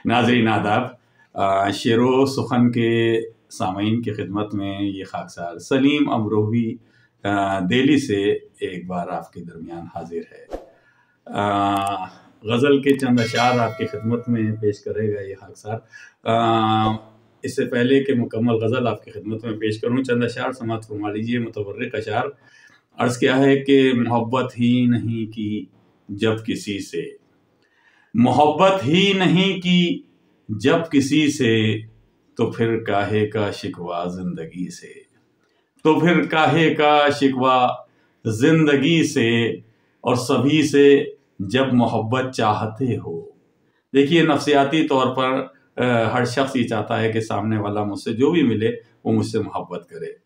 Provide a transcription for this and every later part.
नाज़रीन आदाब। शेरो सुखन के सामीन की खिदमत में ये खाकसार सलीम अमरोही दिल्ली से एक बार आपके दरमियान हाजिर है। गज़ल के चंद अशार आपकी खिदमत में पेश करेगा ये खाकसार। इससे पहले कि मुकम्मल गज़ल आपकी खिदमत में पेश करूँ, चंद अशार समाअत फरमा लीजिए। मुतवर्रिक अशार अर्ज़ किया है कि मोहब्बत ही नहीं की जब किसी से, मोहब्बत ही नहीं की जब किसी से, तो फिर काहे का शिकवा जिंदगी से, तो फिर काहे का शिकवा जिंदगी से, और सभी से जब मोहब्बत चाहते हो। देखिए, नफ्सियाती तौर पर हर शख्स ये चाहता है कि सामने वाला मुझसे जो भी मिले वो मुझसे मोहब्बत करे।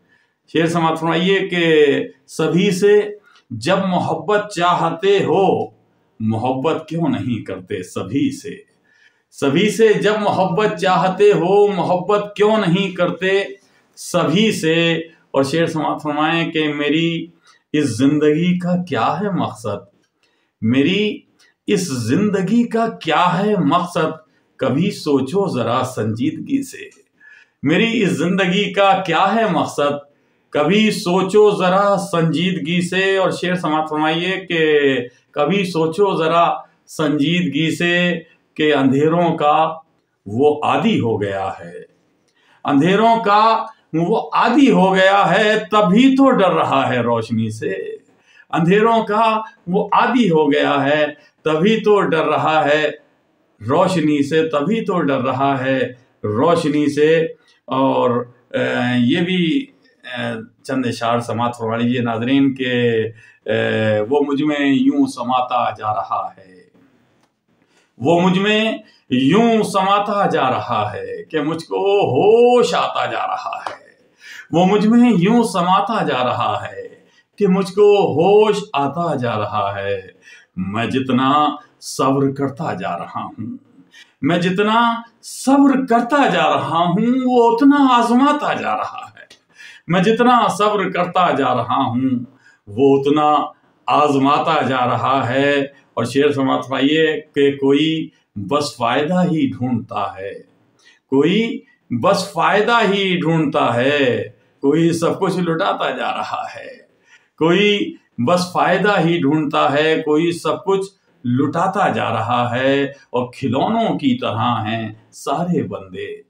शेर समाअत फरमाइए कि सभी से जब मोहब्बत चाहते हो, मोहब्बत क्यों नहीं करते सभी से। सभी से जब मोहब्बत चाहते हो, मोहब्बत क्यों नहीं करते सभी से। और शेर समाअत फरमाएं कि मेरी इस जिंदगी का क्या है मकसद, मेरी इस जिंदगी का क्या है मकसद, कभी सोचो जरा संजीदगी से। मेरी इस जिंदगी का क्या है मकसद, कभी सोचो जरा संजीदगी से। और शेर समाअत फरमाइए कि कभी सोचो जरा संजीदगी से कि अंधेरों का वो आदी हो गया है, अंधेरों का वो आदी हो गया है, तभी तो डर रहा है रोशनी से। अंधेरों का वो आदी हो गया है, तभी तो डर रहा है रोशनी से, तभी तो डर रहा है रोशनी से। और ये भी चंद इशार समाअत फरमा लीजिए नाज़रीन के वो मुझ में यूं समाता जा रहा है, वो मुझ में यूं समाता जा रहा है कि मुझको होश आता जा रहा है। वो मुझ में यूं समाता जा रहा है कि मुझको होश आता जा रहा है। मैं जितना सब्र करता जा रहा हूँ, मैं जितना सब्र करता जा रहा हूँ, वो उतना आजमाता जा रहा है। मैं जितना सब्र करता जा रहा हूँ, वो उतना आजमाता जा रहा है। और शेर समाअत फरमाइए कि कोई बस फायदा ही ढूंढता है, कोई बस फायदा ही ढूंढता है, कोई सब कुछ लुटाता जा रहा है। कोई बस फायदा ही ढूंढता है, कोई सब कुछ लुटाता जा रहा है। और खिलौनों की तरह हैं सारे बंदे,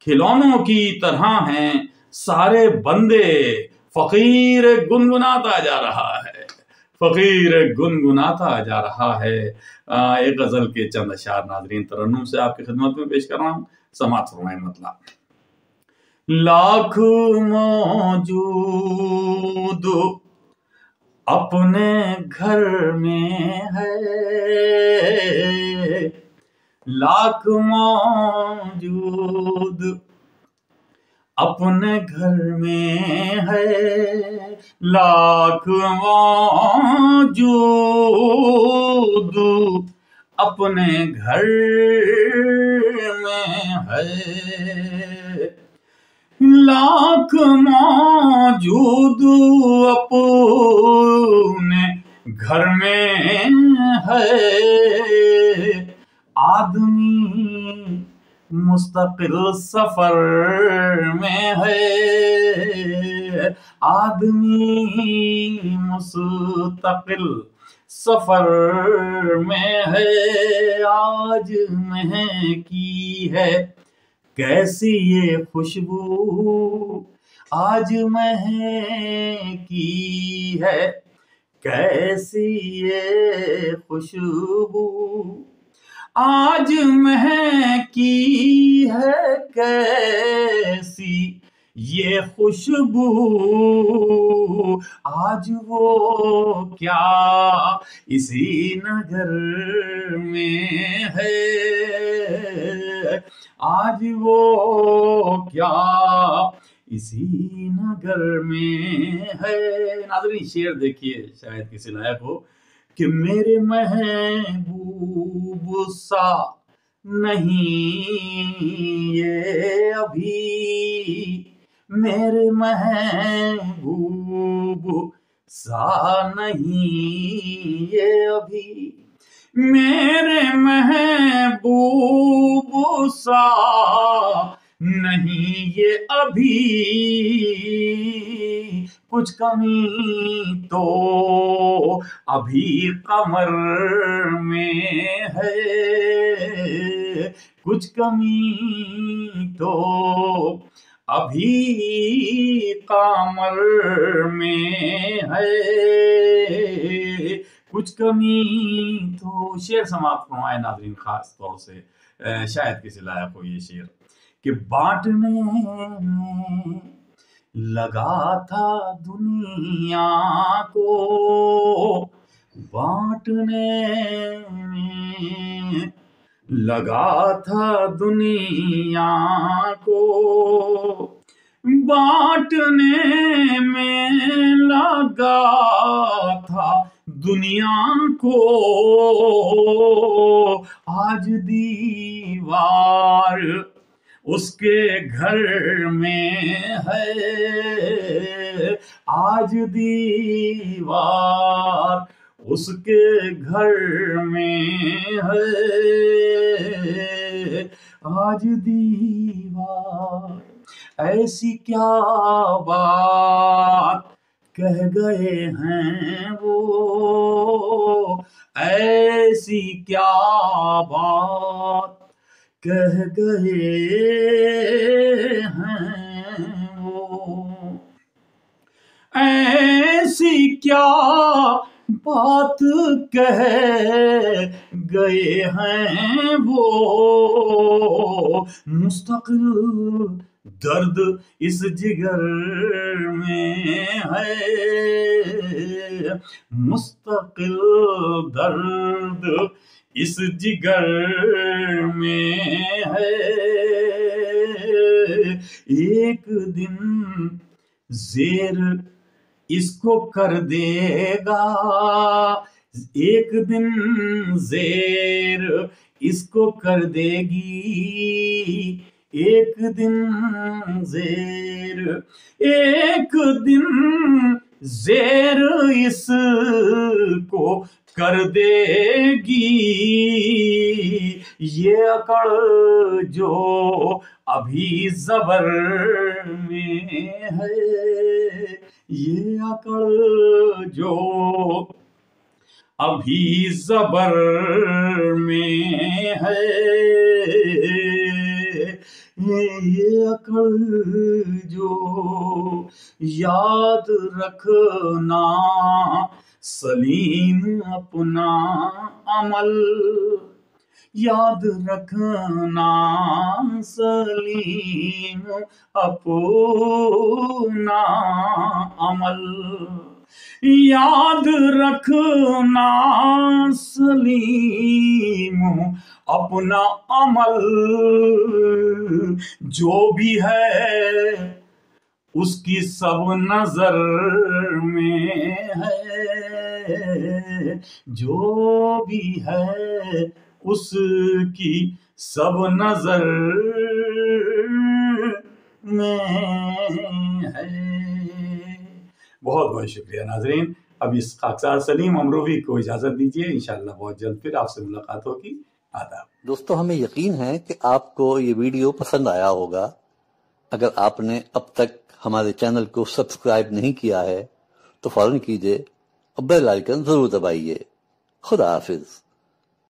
खिलौनों की तरह हैं सारे बंदे, फकीर गुनगुनाता जा रहा है, फकीर गुनगुनाता जा रहा है। एक गजल के चंद अशार नाज़रीन तरन्नुम से आपकी खिदमत में पेश कर रहा हूँ। समाअत फरमाएं मतलब। लाख मौजूद अपने घर में है, लाख मौजूद अपने घर में है, लाख मौजूद अपने घर में है, लाख मौजूद अपने घर में है। आदमी मुस्तकिल सफर में है, आदमी मुस्तकिल सफर में है। आज महकी है कैसी ये खुशबू, आज महकी है कैसी ये खुशबू, आज महकी है कैसी ये खुशबू। आज वो क्या इसी नगर में है, आज वो क्या इसी नगर में है। नाज़रीन शेर देखिए, शायद किसी लायक हो कि मेरे महबूब सा नहीं ये अभी, मेरे महबूब सा नहीं ये अभी, میرے محبوب سا نہیں یہ ابھی کچھ کمی تو ابھی قمر میں ہے، کچھ کمی تو ابھی قمر میں ہے، کچھ کمی تو۔ شعر سماعت فرمائے ناظرین، خاص طور سے شاید کسی لائق ہو یہ شعر کہ بانٹنے میں لگا تھا دنیا کو، بانٹنے میں لگا تھا دنیا کو، بانٹنے میں لگا تھا دنیا کو، آج دیوار اس کے گھر میں ہے، آج دیوار اس کے گھر میں ہے، آج دیوار۔ ایسی کیا بات کہہ گئے ہیں وہ، ایسی کیا بات کہہ گئے ہیں وہ، ایسی کیا بات کہہ گئے ہیں وہ، مستقل درد اس جگر میں ہے، مستقل درد اس جگر میں ہے، ایک دن زیر اس کو کر دے گا، ایک دن زیر اس کو کر دے گی، ایک دن زیر، ایک دن زیر اس کو کر دے گی، یہ اکڑ جو ابھی زبر میں ہے، یہ اکڑ جو ابھی زبر میں ہے، یہ اکڑ جو یاد رکھنا سلیم اپنا عمل، یاد رکھنا سلیم اپنا عمل، یاد رکھنا سلیم اپنا عمل، جو بھی ہے اس کی سب نظر میں ہے، جو بھی ہے اس کی سب نظر میں ہے۔ بہت بہت شکریہ ناظرین، اب اس خاکسار سلیم امروی کو اجازت دیجیے، انشاءاللہ بہت جلد پھر آپ سے ملاقات ہوگی۔ آداب دوستو، ہمیں یقین ہے کہ آپ کو یہ ویڈیو پسند آیا ہوگا۔ اگر آپ نے اب تک ہمارے چینل کو سبسکرائب نہیں کیا ہے تو فوراً کیجئے اور بیل آئیکن ضرور دبائیے۔ خدا حافظ۔